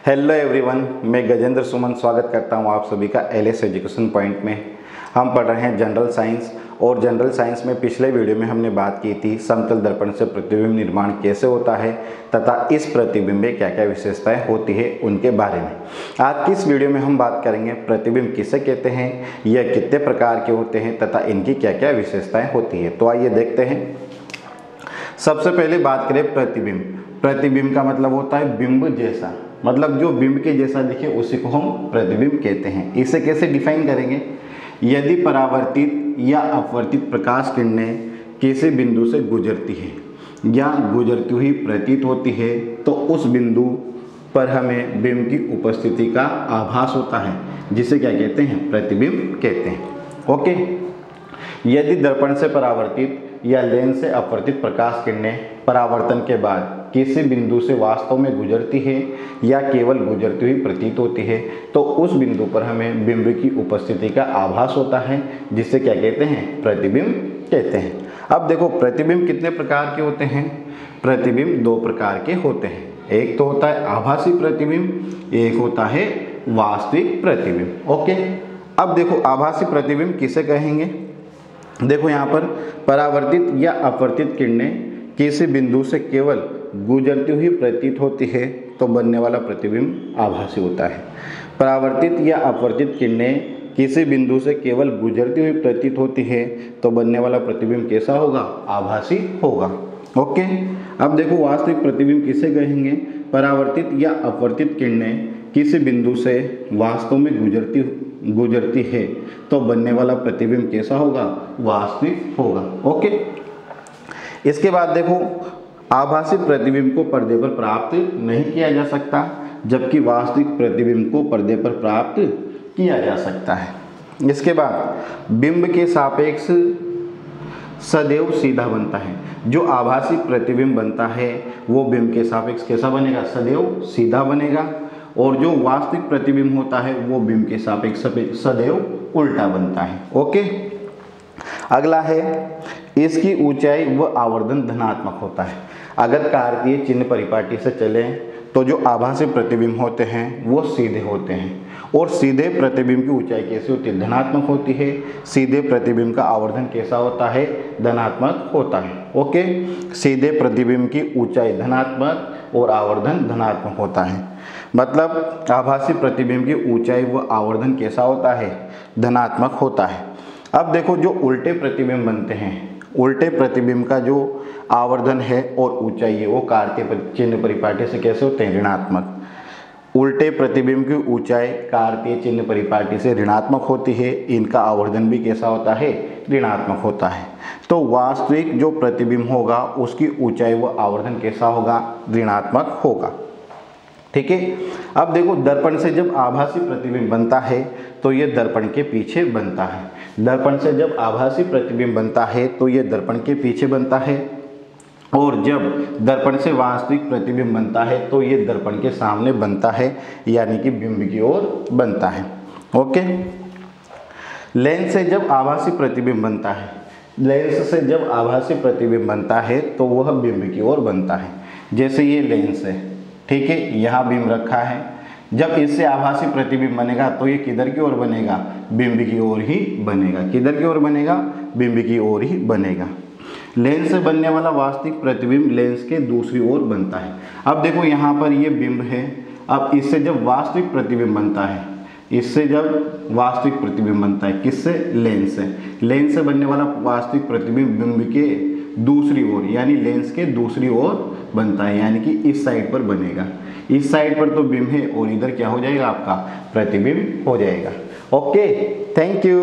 Hello everyone, मैं गजेंद्र सुमन स्वागत करता हूं आप सभी का एलएस एजुकेशन पॉइंट में। हम पढ़ रहे हैं जनरल साइंस और जनरल साइंस में पिछले वीडियो में हमने बात की थी समतल दर्पण से प्रतिबिंब निर्माण कैसे होता है तथा इस प्रतिबिंब में क्या क्या विशेषताएं होती है उनके बारे में। आज की इस वीडियो में हम बात करेंगे प्रतिबिंब किसे कहते हैं, यह कितने प्रकार के होते हैं तथा इनकी क्या क्या विशेषताएँ होती है। तो आइए देखते हैं। सबसे पहले बात करें प्रतिबिंब। प्रतिबिंब का मतलब होता है बिंब जैसा, मतलब जो बिंब के जैसा दिखे उसी को हम प्रतिबिंब कहते हैं। इसे कैसे डिफाइन करेंगे? यदि परावर्तित या अपवर्तित प्रकाश किरणें किसी बिंदु से गुजरती है या गुजरती हुई प्रतीत होती है तो उस बिंदु पर हमें बिंब की उपस्थिति का आभास होता है, जिसे क्या कहते हैं? प्रतिबिंब कहते हैं। ओके। यदि दर्पण से परावर्तित या लेंस से अपवर्तित प्रकाश किरणें परावर्तन के बाद किसी बिंदु से वास्तव में गुजरती है या केवल गुजरती हुई प्रतीत होती है तो उस बिंदु पर हमें बिंब की उपस्थिति का आभास होता है, जिसे क्या कहते हैं? प्रतिबिंब कहते हैं। अब देखो, प्रतिबिंब कितने प्रकार के होते हैं? प्रतिबिंब दो प्रकार के होते हैं। एक तो होता है आभासी प्रतिबिंब, एक होता है वास्तविक प्रतिबिंब। ओके। अब देखो, आभासी प्रतिबिंब किसे कहेंगे? देखो यहाँ पर परावर्तित या अपवर्तित किरणें किसी बिंदु से केवल गुजरती हुई प्रतीत होती है तो बनने वाला प्रतिबिंब आभासी होता है। परावर्तित या अपवर्तित किरणें किसी बिंदु से केवल गुजरती हुई प्रतीत होती है तो बनने वाला प्रतिबिंब कैसा होगा? आभासी होगा। ओके। अब देखो, वास्तविक प्रतिबिंब किसे कहेंगे? परावर्तित या अपवर्तित किरणें किसी बिंदु से वास्तव में गुजरती है तो बनने वाला प्रतिबिंब कैसा होगा? वास्तविक होगा। ओके। इसके बाद देखो, आभासी प्रतिबिंब को पर्दे पर प्राप्त नहीं किया जा सकता, जबकि वास्तविक प्रतिबिंब को पर्दे पर प्राप्त किया जा सकता है। इसके बाद बिंब के सापेक्ष सदैव सीधा बनता है। जो आभासी प्रतिबिंब बनता है वो बिंब के सापेक्ष कैसा बनेगा? सदैव सीधा बनेगा। और जो वास्तविक प्रतिबिंब होता है वो बिंब के सापेक्ष सदैव उल्टा बनता है। ओके। अगला है, इसकी ऊंचाई व आवर्धन धनात्मक होता है। अगर कार्तीय चिन्ह परिपाटी से चलें तो जो आभासी प्रतिबिंब होते हैं वो सीधे होते हैं, और सीधे प्रतिबिंब की ऊंचाई कैसी होती है? धनात्मक होती है। सीधे प्रतिबिंब का आवर्धन कैसा होता है? धनात्मक होता है। ओके। सीधे प्रतिबिंब की ऊंचाई धनात्मक और आवर्धन धनात्मक होता है। मतलब आभासी प्रतिबिंब की ऊंचाई व आवर्धन कैसा होता है? धनात्मक होता है। अब देखो, जो उल्टे प्रतिबिंब बनते हैं, उल्टे प्रतिबिंब का जो आवर्धन है और ऊंचाई है वो कार्तीय चिन्ह परिपाटी से कैसे होते हैं? ऋणात्मक। उल्टे प्रतिबिंब की ऊंचाई कार्तीय चिन्ह परिपाटी से ऋणात्मक होती है, इनका आवर्धन भी कैसा होता है? ऋणात्मक होता है। तो वास्तविक जो प्रतिबिंब होगा उसकी ऊंचाई व आवर्धन कैसा होगा? ऋणात्मक होगा। ठीक है। अब देखो, दर्पण से जब आभासी प्रतिबिंब बनता है तो ये दर्पण के पीछे बनता है। दर्पण से जब आभासी प्रतिबिंब बनता है तो ये दर्पण के पीछे बनता है, और जब दर्पण से वास्तविक प्रतिबिंब बनता है तो ये दर्पण के सामने बनता है, यानी कि बिंब की ओर बनता है। ओके। लेंस से जब आभासी प्रतिबिंब बनता है, लेंस से जब आभासी प्रतिबिंब बनता है तो वह बिंब की ओर बनता है। जैसे ये लेंस है, ठीक है, यहाँ बिंब रखा है। जब इससे आभासी प्रतिबिंब बनेगा तो ये किधर की ओर बनेगा? बिंब की ओर ही बनेगा। किधर की ओर बनेगा? बिंब की ओर ही बनेगा। लेंस से बनने वाला वास्तविक प्रतिबिंब लेंस के दूसरी ओर बनता है। अब देखो, यहाँ पर ये बिंब है। अब इससे जब वास्तविक प्रतिबिंब बनता है, इससे जब वास्तविक प्रतिबिंब बनता है, किससे? लेंस से। लेंस से बनने वाला वास्तविक प्रतिबिंब बिंब के दूसरी ओर यानी लेंस के दूसरी ओर बनता है, यानी कि इस साइड पर बनेगा। इस साइड पर तो बिंब है और इधर क्या हो जाएगा? आपका प्रतिबिंब हो जाएगा। Okay, thank you.